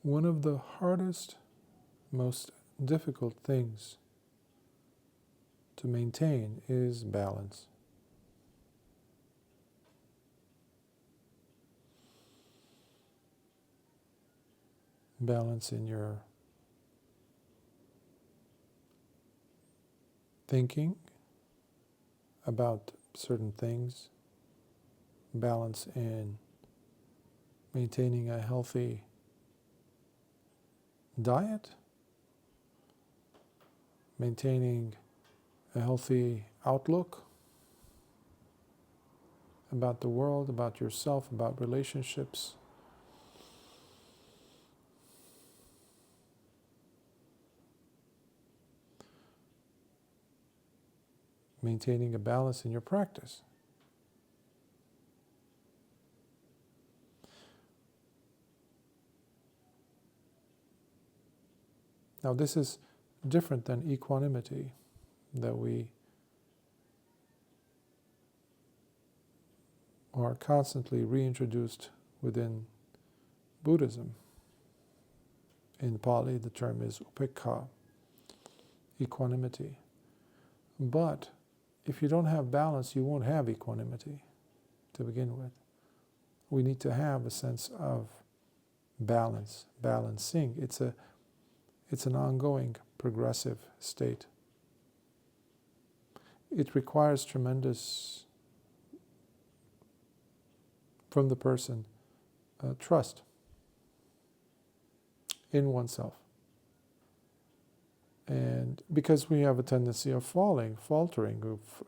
one of the hardest, most difficult things to maintain is balance. Balance in your thinking about certain things, balance in maintaining a healthy diet, maintaining a healthy outlook about the world, about yourself, about relationships. Maintaining a balance in your practice. Now this is different than equanimity that we are constantly reintroduced within Buddhism. In Pali the term is upekkha, equanimity. But if you don't have balance, you won't have equanimity to begin with. We need to have a sense of balance, balancing. It's an ongoing, progressive state. It requires tremendous, from the person, trust in oneself. And because we have a tendency of faltering,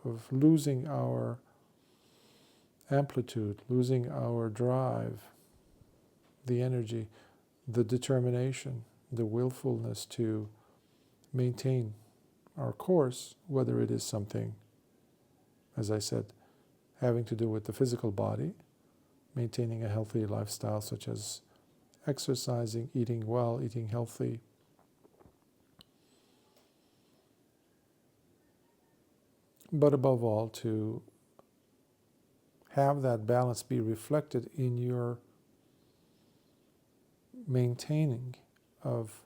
of losing our amplitude, losing our drive, the energy, the determination, the willfulness to maintain our course, whether it is something, as I said, having to do with the physical body, maintaining a healthy lifestyle such as exercising, eating well, eating healthy, but above all to have that balance be reflected in your maintaining of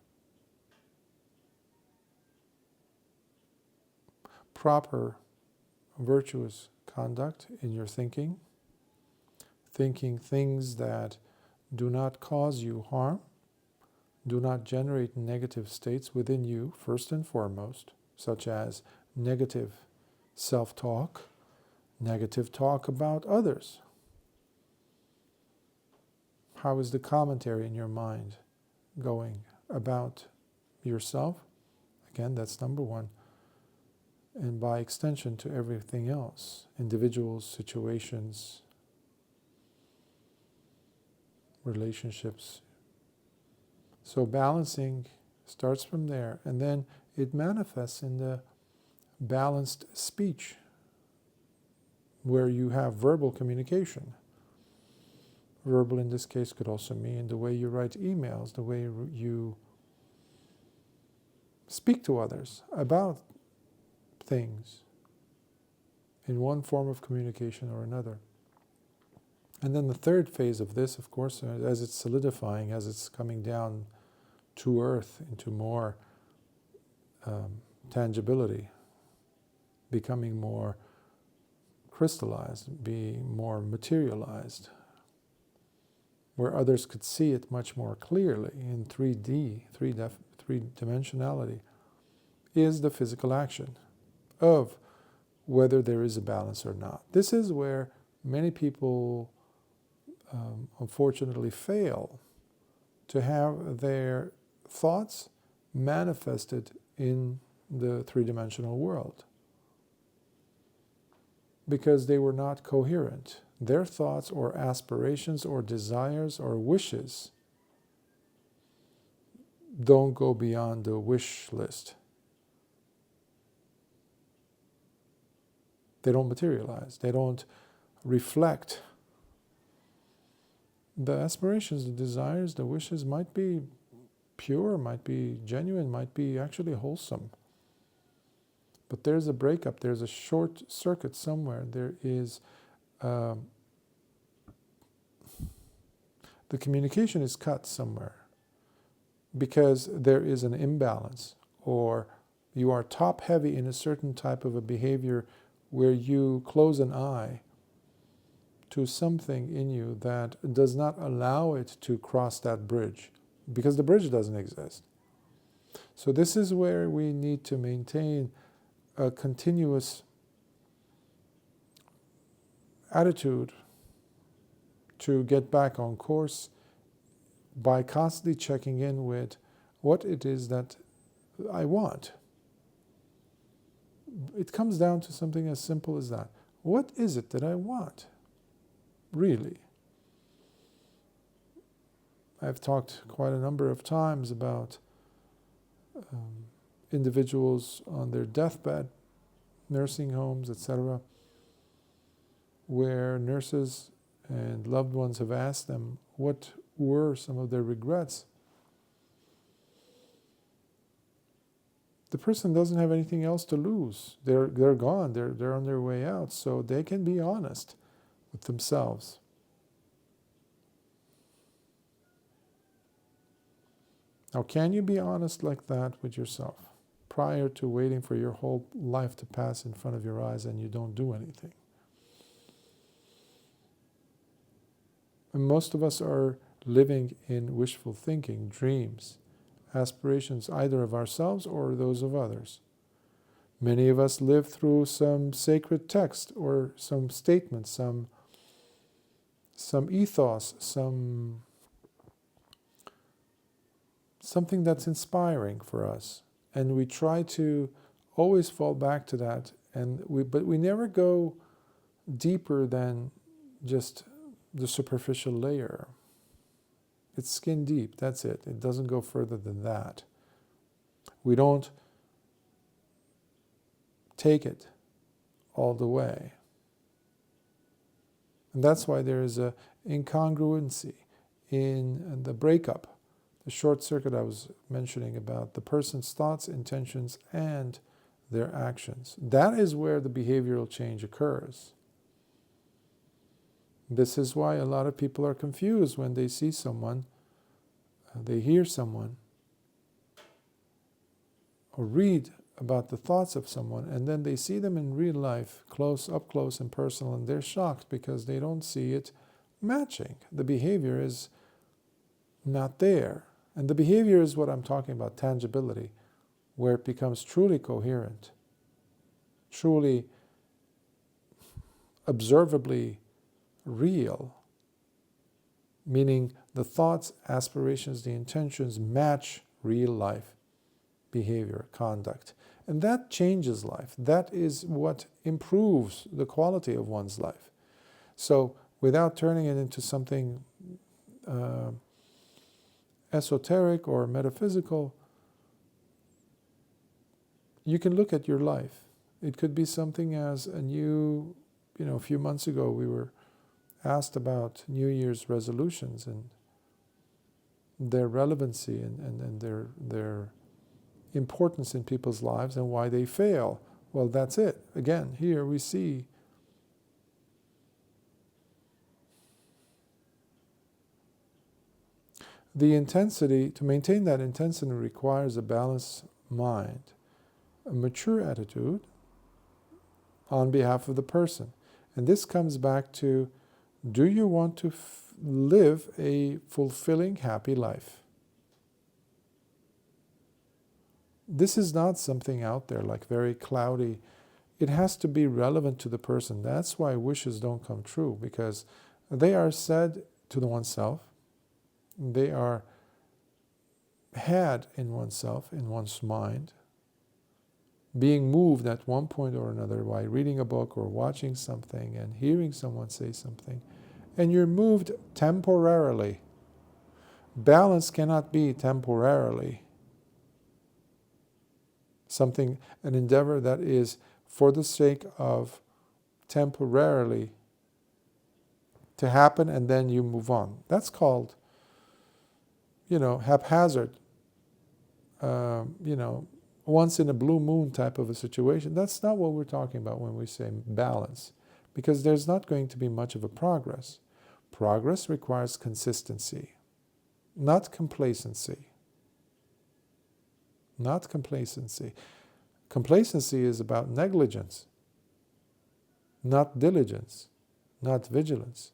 proper virtuous conduct in your thinking things that do not cause you harm, do not generate negative states within you, first and foremost, such as negative self-talk, negative talk about others. How is the commentary in your mind going about yourself? Again, that's number one. And by extension to everything else, individuals, situations, relationships. So balancing starts from there, and then it manifests in the balanced speech, where you have verbal communication. Verbal in this case could also mean the way you write emails, the way you speak to others about things in one form of communication or another. And then the third phase of this, of course, as it's solidifying, as it's coming down to earth into more tangibility, becoming more crystallized, being more materialized, where others could see it much more clearly in 3D, three-dimensionality, is the physical action of whether there is a balance or not. This is where many people unfortunately fail to have their thoughts manifested in the three-dimensional world, because they were not coherent. Their thoughts or aspirations or desires or wishes don't go beyond the wish list. They don't materialize. They don't reflect. The aspirations, the desires, the wishes might be pure, might be genuine, might be actually wholesome. But there's a breakup, there's a short circuit somewhere. There is, the communication is cut somewhere. because there is an imbalance, or you are top heavy in a certain type of a behavior where you close an eye to something in you that does not allow it to cross that bridge, because the bridge doesn't exist. So this is where we need to maintain a continuous attitude to get back on course by constantly checking in with what it is that I want. It comes down to something as simple as that. What is it that I want? Really? I've talked quite a number of times about individuals on their deathbed, nursing homes, etc., where nurses and loved ones have asked them what were some of their regrets. The person doesn't have anything else to lose. They're gone. They're on their way out, so they can be honest with themselves. Now, can you be honest like that with yourself prior to waiting for your whole life to pass in front of your eyes and you don't do anything? And most of us are living in wishful thinking, dreams, aspirations either of ourselves or those of others. Many of us live through some sacred text or some statement, some ethos, something that's inspiring for us. And we try to always fall back to that, but we never go deeper than just the superficial layer. It's skin deep, that's it. It doesn't go further than that. We don't take it all the way. And that's why there is a incongruency in the breakup, the short circuit I was mentioning about the person's thoughts, intentions, and their actions. That is where the behavioral change occurs. This is why a lot of people are confused when they see someone, they hear someone, or read about the thoughts of someone, and then they see them in real life, up close and personal, and they're shocked because they don't see it matching. The behavior is not there. And the behavior is what I'm talking about, tangibility, where it becomes truly coherent, truly observably real, meaning the thoughts, aspirations, the intentions match real life behavior, conduct. And that changes life. That is what improves the quality of one's life. So without turning it into something esoteric or metaphysical, you can look at your life. It could be something as a few months ago we were asked about New Year's resolutions and their relevancy and their importance in people's lives and why they fail. Well, that's it. Again, here we see the intensity. To maintain that intensity requires a balanced mind, a mature attitude on behalf of the person. And this comes back to, do you want to live a fulfilling, happy life? This is not something out there like very cloudy. It has to be relevant to the person. That's why wishes don't come true, because they are said to oneself. They are had in oneself, in one's mind, being moved at one point or another by reading a book or watching something and hearing someone say something, and you're moved temporarily. Balance cannot be temporarily something, an endeavor that is for the sake of temporarily to happen and then you move on. That's called, haphazard, once in a blue moon type of a situation. That's not what we're talking about when we say balance, because there's not going to be much of a progress. Progress requires consistency, not complacency. not complacency. Complacency is about negligence, not diligence, not vigilance.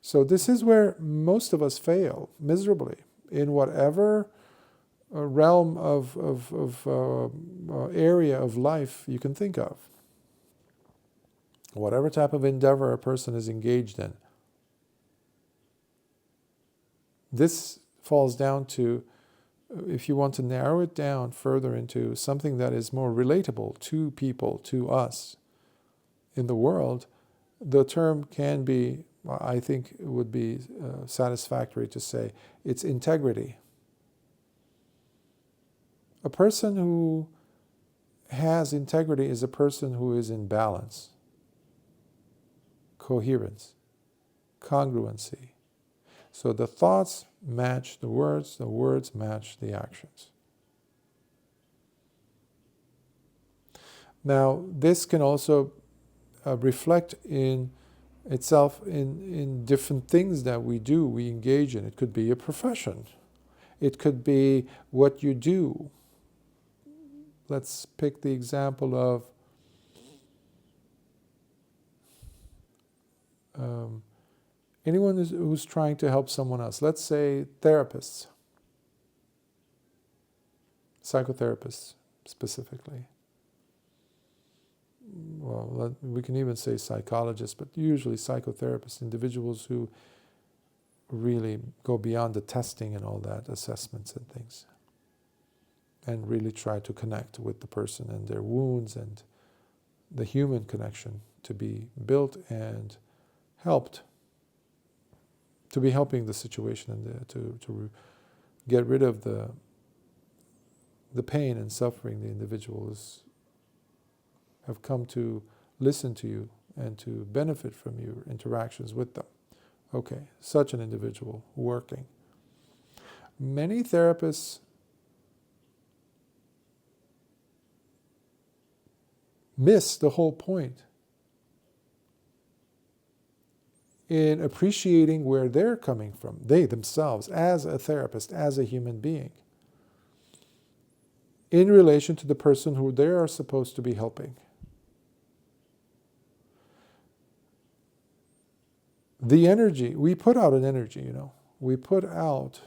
So this is where most of us fail miserably in whatever realm of area of life you can think of. Whatever type of endeavor a person is engaged in. This falls down to, if you want to narrow it down further into something that is more relatable to people, to us in the world, the term can be, I think it would be satisfactory to say, it's integrity. A person who has integrity is a person who is in balance, coherence, congruency. So the thoughts match the words match the actions. Now, this can also reflect in itself in different things that we do, we engage in. It could be a profession. It could be what you do. Let's pick the example of anyone who's trying to help someone else. Let's say therapists, psychotherapists specifically. Well, we can even say psychologists, but usually psychotherapists, individuals who really go beyond the testing and all that, assessments and things, and really try to connect with the person and their wounds and the human connection to be built and helped, to be helping the situation and to get rid of the pain and suffering the individuals have come to listen to you and to benefit from your interactions with them. Okay, such an individual working. Many therapists miss the whole point in appreciating where they're coming from, they themselves, as a therapist, as a human being, in relation to the person who they are supposed to be helping. The energy, we put out an energy, we put out,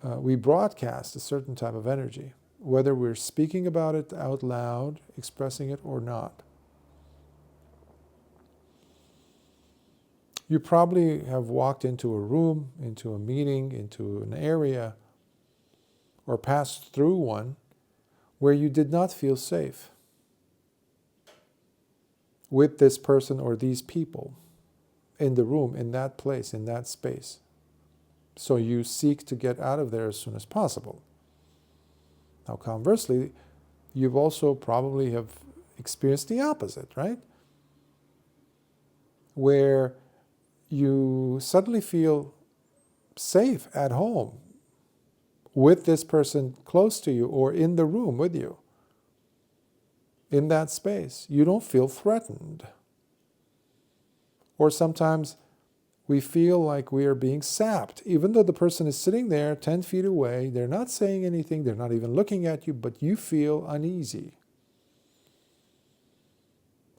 we broadcast a certain type of energy, whether we're speaking about it out loud, expressing it or not. You probably have walked into a room, into a meeting, into an area, or passed through one where you did not feel safe with this person or these people in the room, in that place, in that space. So you seek to get out of there as soon as possible. Now, conversely, you've also probably have experienced the opposite, right? Where you suddenly feel safe at home with this person close to you or in the room with you, in that space. You don't feel threatened. Or sometimes we feel like we are being sapped, even though the person is sitting there 10 feet away, they're not saying anything, they're not even looking at you, but you feel uneasy.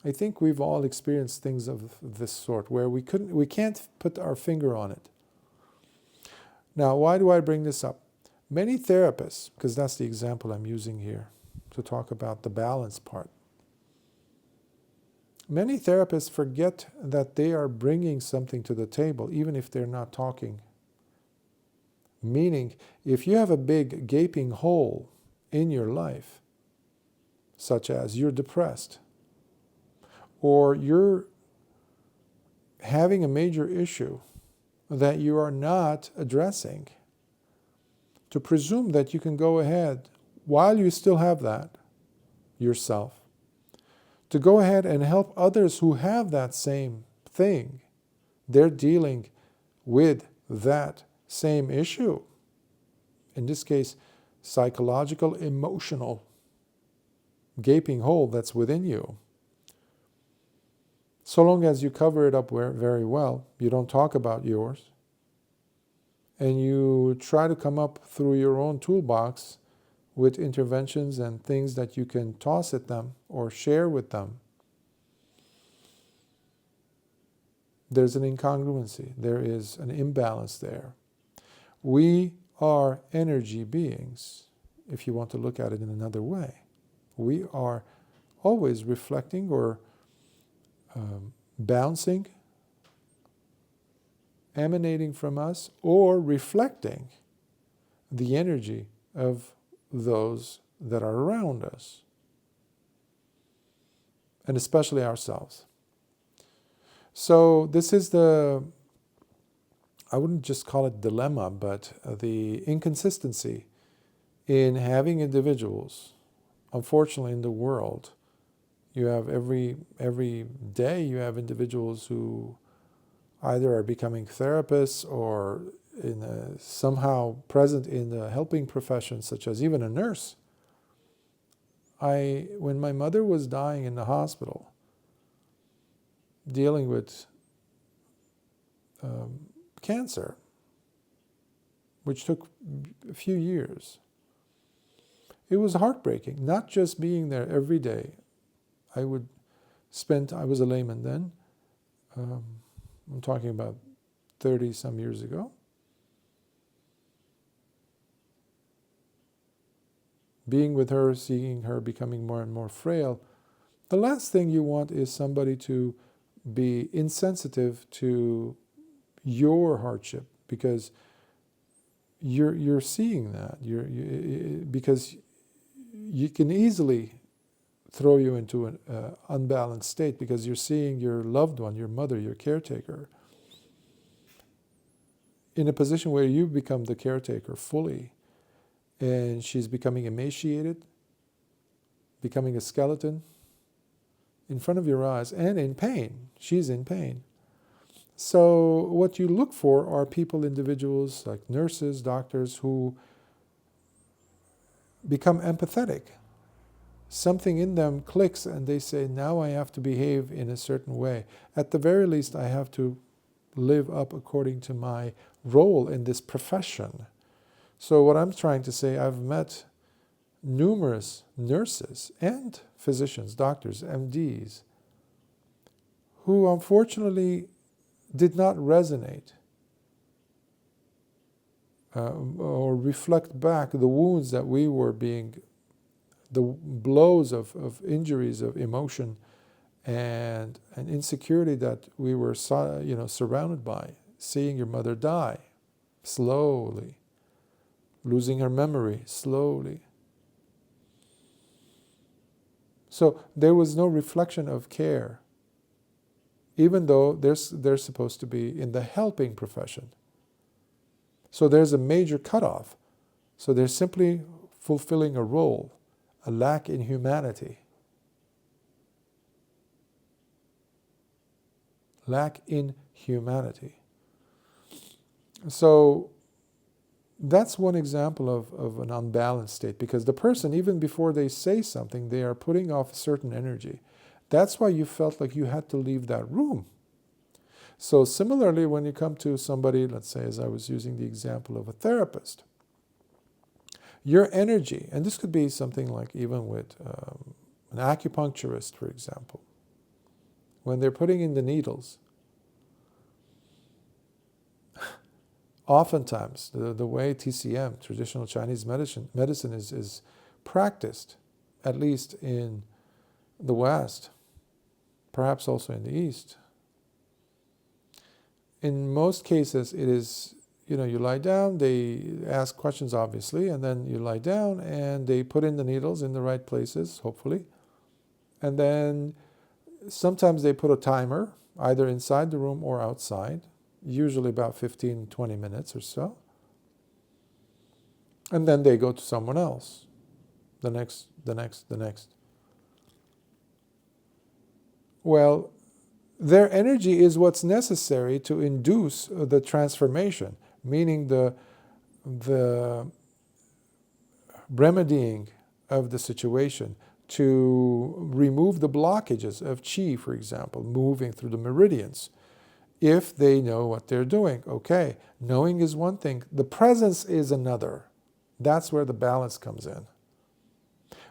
I think we've all experienced things of this sort where we can't put our finger on it. Now, why do I bring this up? Many therapists, because that's the example I'm using here to talk about the balance part. Many therapists forget that they are bringing something to the table, even if they're not talking. Meaning, if you have a big gaping hole in your life, such as you're depressed, or you're having a major issue that you are not addressing, to presume that you can go ahead, while you still have that yourself, to go ahead and help others who have that same thing. They're dealing with that same issue. In this case, psychological, emotional gaping hole that's within you. So long as you cover it up very well, you don't talk about yours, and you try to come up through your own toolbox with interventions and things that you can toss at them or share with them, there's an incongruency. There is an imbalance there. We are energy beings, if you want to look at it in another way. We are always reflecting or bouncing, emanating from us, or reflecting the energy of those that are around us, and especially ourselves. So this is the, I wouldn't just call it dilemma, but the inconsistency in having individuals. Unfortunately, in the world, you have every day you have individuals who either are becoming therapists or somehow present in the helping profession, such as even a nurse. When my mother was dying in the hospital, dealing with cancer, which took a few years, it was heartbreaking, not just being there every day. I was a layman then, I'm talking about 30 some years ago. Being with her, seeing her becoming more and more frail, the last thing you want is somebody to be insensitive to your hardship, because you're seeing that. Because you can easily throw you into an unbalanced state, because you're seeing your loved one, your mother, your caretaker, in a position where you become the caretaker fully, and she's becoming emaciated, becoming a skeleton in front of your eyes, and in pain. She's in pain. So what you look for are people, individuals like nurses, doctors, who become empathetic. Something in them clicks and they say, now I have to behave in a certain way. At the very least, I have to live up according to my role in this profession. So what I'm trying to say, I've met numerous nurses and physicians, doctors, MDs, who unfortunately did not resonate or reflect back the wounds that we were being, the blows of injuries of emotion and insecurity that we were surrounded by. Seeing your mother die slowly, losing her memory slowly. So there was no reflection of care, even though they're supposed to be in the helping profession. So there's a major cutoff. So they're simply fulfilling a role, a lack in humanity. Lack in humanity. So that's one example of an unbalanced state, because the person, even before they say something, they are putting off a certain energy. That's why you felt like you had to leave that room. So similarly, when you come to somebody, let's say, as I was using the example of a therapist, your energy, and this could be something like even with an acupuncturist, for example, when they're putting in the needles, oftentimes the way TCM, traditional Chinese medicine is practiced, at least in the West, perhaps also in the East, in most cases it is, you lie down, they ask questions obviously, and then you lie down and they put in the needles in the right places, hopefully. And then sometimes they put a timer, either inside the room or outside, usually about 15-20 minutes or so. And then they go to someone else, the next. Well, their energy is what's necessary to induce the transformation, meaning the remedying of the situation, to remove the blockages of qi, for example, moving through the meridians. If they know what they're doing. Okay, knowing is one thing, the presence is another. That's where the balance comes in.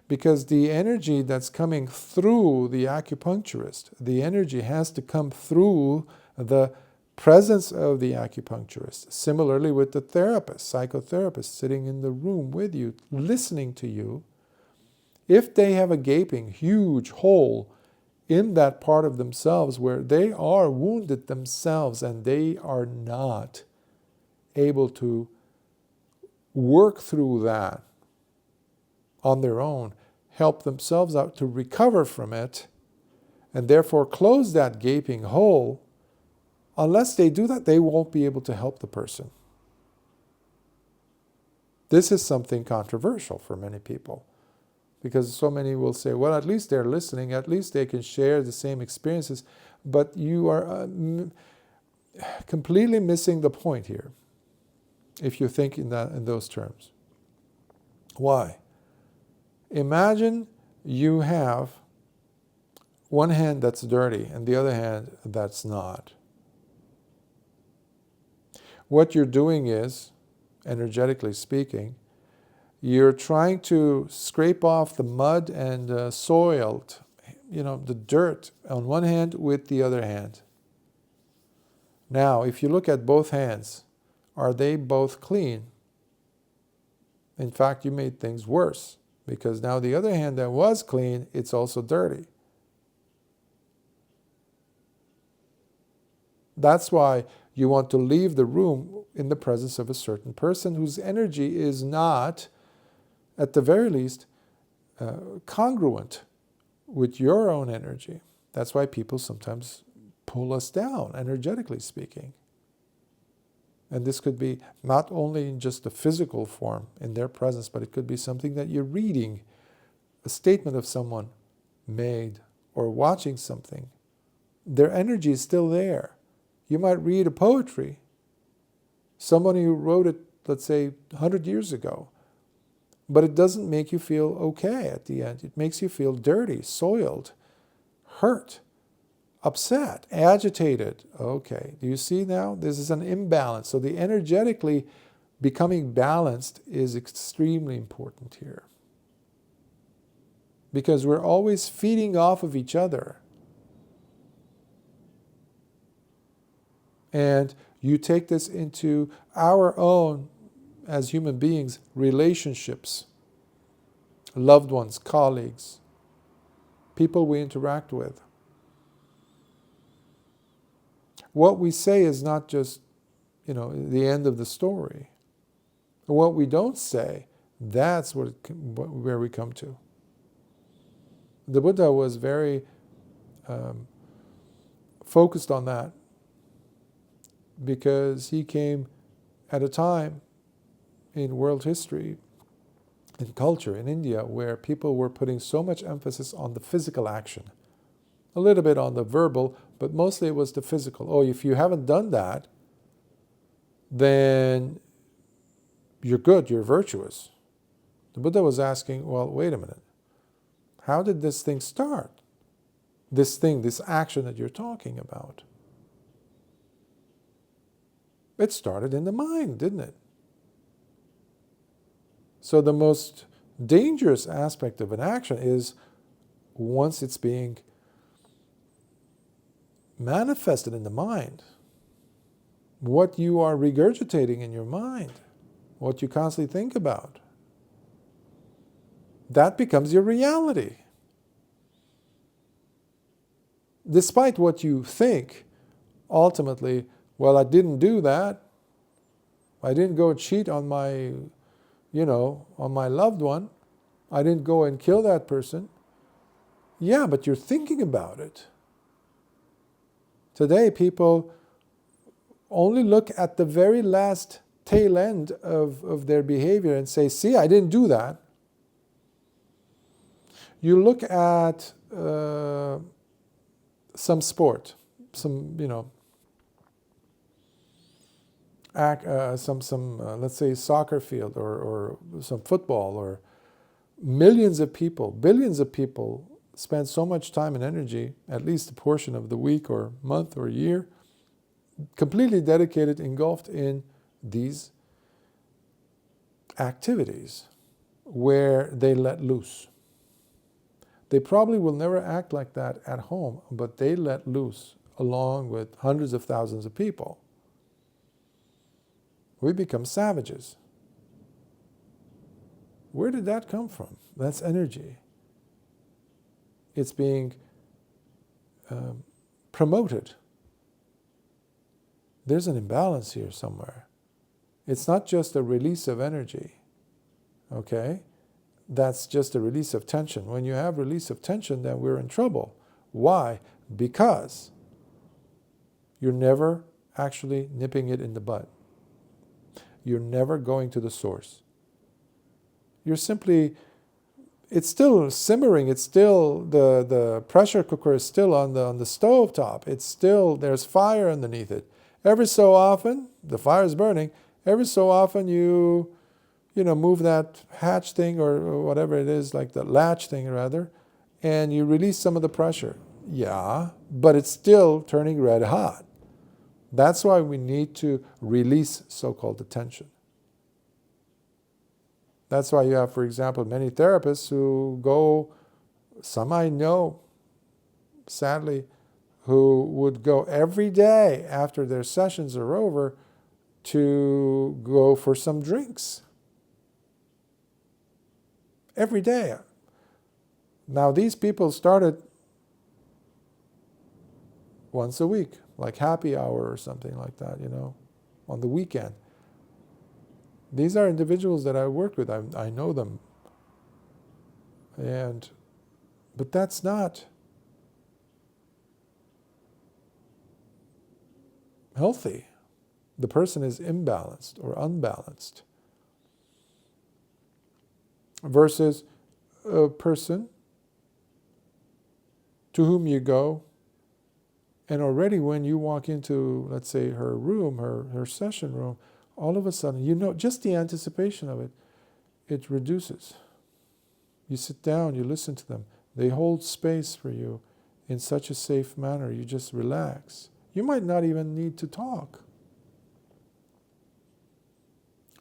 Because the energy that's coming through the acupuncturist, the energy has to come through the presence of the acupuncturist. Similarly with the therapist, psychotherapist sitting in the room with you, listening to you. If they have a gaping, huge hole in that part of themselves where they are wounded themselves and they are not able to work through that on their own, help themselves out to recover from it, and therefore close that gaping hole, unless they do that, they won't be able to help the person. This is something controversial for many people, because so many will say, well, at least they're listening, at least they can share the same experiences, but you are completely missing the point here, if you think in those terms. Why? Imagine you have one hand that's dirty and the other hand that's not. What you're doing is, energetically speaking, you're trying to scrape off the mud and soiled, the dirt on one hand with the other hand. Now, if you look at both hands, are they both clean? In fact, you made things worse, because now the other hand that was clean, it's also dirty. That's why you want to leave the room in the presence of a certain person whose energy is not, at the very least, congruent with your own energy. That's why people sometimes pull us down, energetically speaking. And this could be not only in just the physical form in their presence, but it could be something that you're reading, a statement of someone made, or watching something. Their energy is still there. You might read a poetry, somebody who wrote it, let's say, 100 years ago, but it doesn't make you feel okay at the end. It makes you feel dirty, soiled, hurt, upset, agitated. Okay, do you see now? This is an imbalance. So the energetically becoming balanced is extremely important here. Because we're always feeding off of each other. And you take this into our own, as human beings, relationships, loved ones, colleagues, people we interact with. What we say is not just, the end of the story. What we don't say, that's where we come to. The Buddha was very focused on that, because he came at a time in world history, in culture, in India, where people were putting so much emphasis on the physical action. A little bit on the verbal, but mostly it was the physical. Oh, if you haven't done that, then you're good, you're virtuous. The Buddha was asking, well, wait a minute. How did this thing start? This action that you're talking about. It started in the mind, didn't it? So the most dangerous aspect of an action is once it's being manifested in the mind. What you are regurgitating in your mind, what you constantly think about, that becomes your reality. Despite what you think, ultimately, well, I didn't do that. I didn't go cheat on my, on my loved one. I didn't go and kill that person. Yeah, but you're thinking about it. Today, people only look at the very last tail end of their behavior and say, see, I didn't do that. You look at some sport, some, let's say soccer field or some football, or millions of people, billions of people spend so much time and energy, at least a portion of the week or month or year, completely dedicated, engulfed in these activities where they let loose. They probably will never act like that at home, but they let loose along with hundreds of thousands of people. We become savages. Where did that come from? That's energy. It's being promoted. There's an imbalance here somewhere. It's not just a release of energy, okay? That's just a release of tension. When you have release of tension, then we're in trouble. Why? Because you're never actually nipping it in the bud. You're never going to the source. You're simply, it's still simmering, it's still, the pressure cooker is still on the stove top. It's still, there's fire underneath it. Every so often, the fire is burning, every so often you move that hatch thing or whatever it is, like the latch thing rather, and you release some of the pressure. Yeah, but it's still turning red hot. That's why we need to release so-called the tension. That's why you have, for example, many therapists who go, some I know, sadly, who would go every day after their sessions are over to go for some drinks. Every day. Now these people started once a week, like happy hour or something like that, on the weekend. These are individuals that I work with. I know them. But that's not healthy. The person is imbalanced or unbalanced. Versus a person to whom you go, and already when you walk into, let's say, her room, her session room, all of a sudden, just the anticipation of it, it reduces. You sit down, you listen to them. They hold space for you in such a safe manner. You just relax. You might not even need to talk.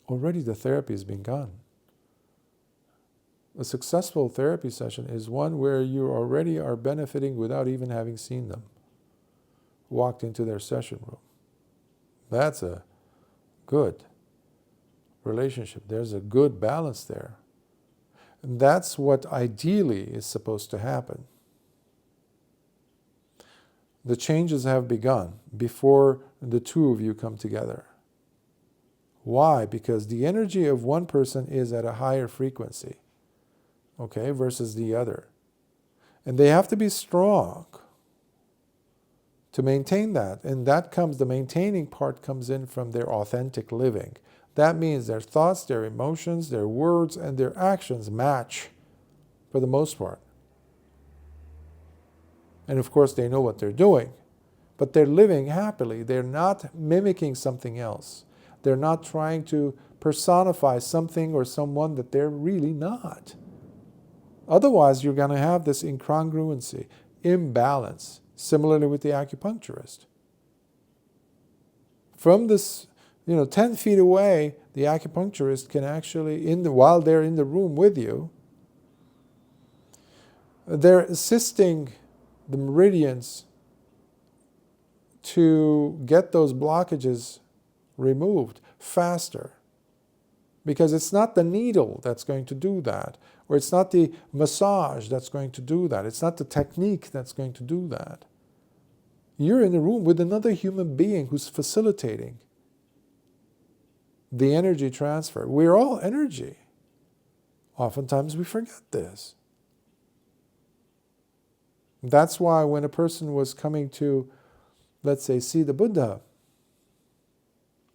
Already the therapy has begun. A successful therapy session is one where you already are benefiting without even having seen them. Walked into their session room. That's a good relationship. There's a good balance there. And that's what ideally is supposed to happen. The changes have begun before the two of you come together. Why? Because the energy of one person is at a higher frequency, okay, versus the other. And they have to be strong to maintain that. And the maintaining part comes in from their authentic living. That means their thoughts, their emotions, their words, and their actions match for the most part. And of course they know what they're doing, but they're living happily. They're not mimicking something else. They're not trying to personify something or someone that they're really not. Otherwise you're going to have this incongruency, imbalance, similarly with the acupuncturist. From this, 10 feet away, the acupuncturist can actually, while they're in the room with you, they're assisting the meridians to get those blockages removed faster. Because it's not the needle that's going to do that, or it's not the massage that's going to do that, it's not the technique that's going to do that. You're in a room with another human being who's facilitating the energy transfer. We're all energy. Oftentimes we forget this. That's why when a person was coming to, let's say, see the Buddha,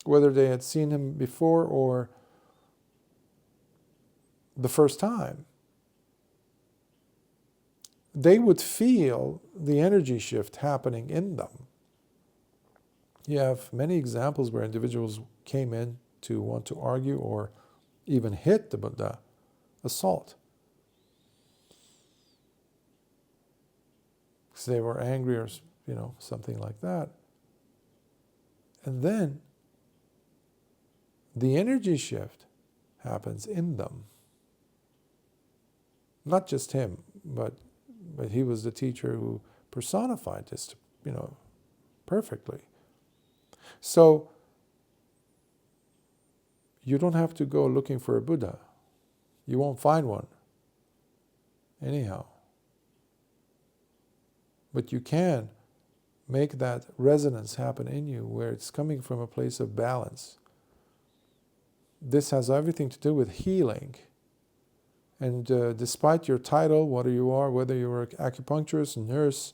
whether they had seen him before or the first time, they would feel the energy shift happening in them. You have many examples where individuals came in to want to argue or even hit the Buddha, assault. Because they were angry or, something like that. And then the energy shift happens in them. Not just him, but but he was the teacher who personified this, perfectly. So you don't have to go looking for a Buddha. You won't find one anyhow. But you can make that resonance happen in you where it's coming from a place of balance. This has everything to do with healing. And despite your title, whether you're an acupuncturist, nurse,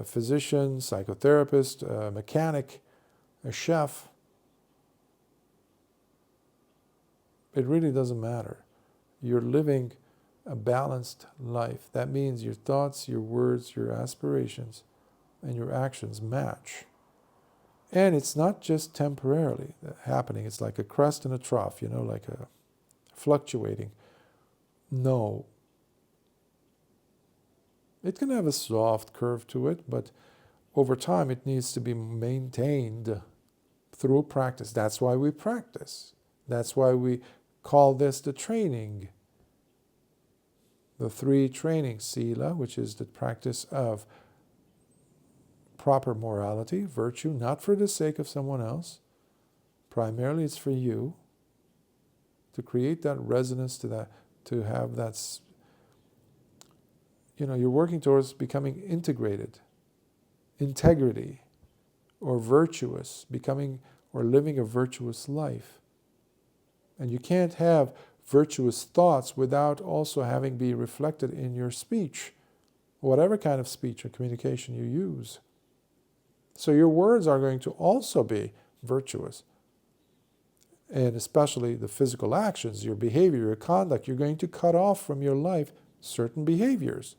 physician, psychotherapist, mechanic, a chef, it really doesn't matter. You're living a balanced life. That means your thoughts, your words, your aspirations, and your actions match. And it's not just temporarily happening. It's like a crest and a trough, like a fluctuating. No. It can have a soft curve to it, but over time it needs to be maintained through practice. That's why we practice. That's why we call this the training. The 3 trainings, sila, which is the practice of proper morality, virtue, not for the sake of someone else. Primarily it's for you, to create that resonance, to have that, you're working towards becoming integrated, integrity, or virtuous, becoming or living a virtuous life. And you can't have virtuous thoughts without also having be reflected in your speech, whatever kind of speech or communication you use. So your words are going to also be virtuous. And especially the physical actions, your behavior, your conduct, you're going to cut off from your life certain behaviors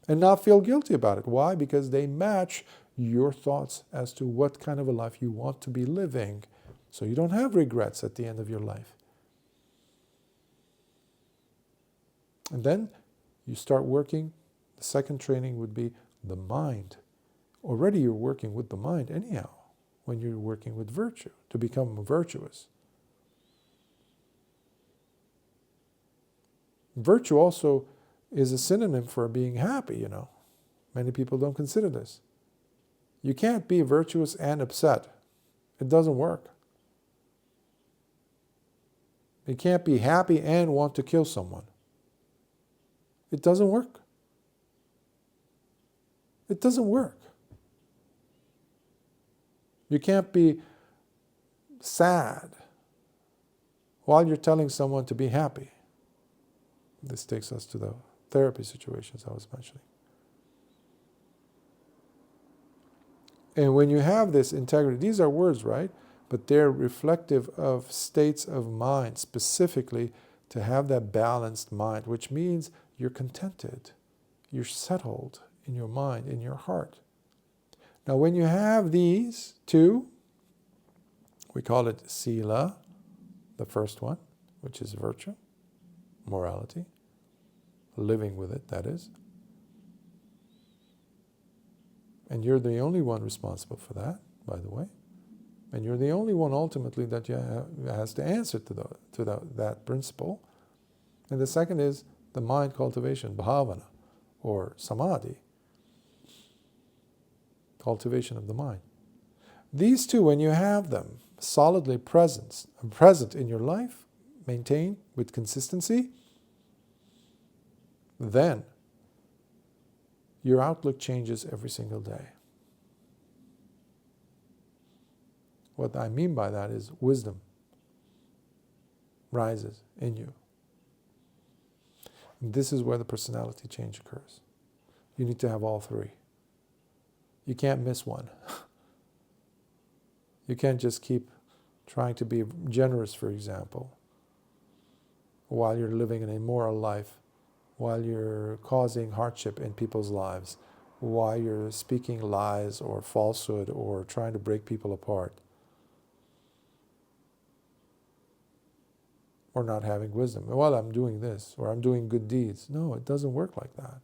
and not feel guilty about it. Why? Because they match your thoughts as to what kind of a life you want to be living. So you don't have regrets at the end of your life. And then you start working. The second training would be the mind. Already you're working with the mind anyhow when you're working with virtue, to become virtuous. Virtue also is a synonym for being happy, Many people don't consider this. You can't be virtuous and upset. It doesn't work. You can't be happy and want to kill someone. It doesn't work. It doesn't work. You can't be sad while you're telling someone to be happy. This takes us to the therapy situations I was mentioning. And when you have this integrity, these are words, right? But they're reflective of states of mind, specifically to have that balanced mind, which means you're contented, you're settled in your mind, in your heart. Now when you have these 2, we call it sila, the first one, which is virtue, morality, living with it, that is. And you're the only one responsible for that, by the way. And you're the only one ultimately that has to answer to that principle. And the second is the mind cultivation, bhavana, or samadhi, cultivation of the mind. These 2, when you have them solidly present in your life, maintained with consistency, then your outlook changes every single day. What I mean by that is wisdom rises in you. And this is where the personality change occurs. You need to have all 3. You can't miss one. You can't just keep trying to be generous, for example, while you're living an immoral life, while you're causing hardship in people's lives, while you're speaking lies or falsehood or trying to break people apart, or not having wisdom. Well, I'm doing this, or I'm doing good deeds. No, it doesn't work like that.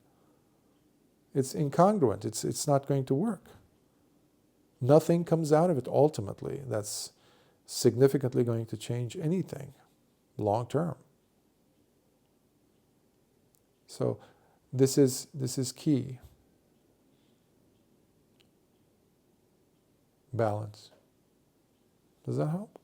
It's incongruent. It's not going to work. Nothing comes out of it ultimately that's significantly going to change anything long term. So This is key. Balance. Does that help?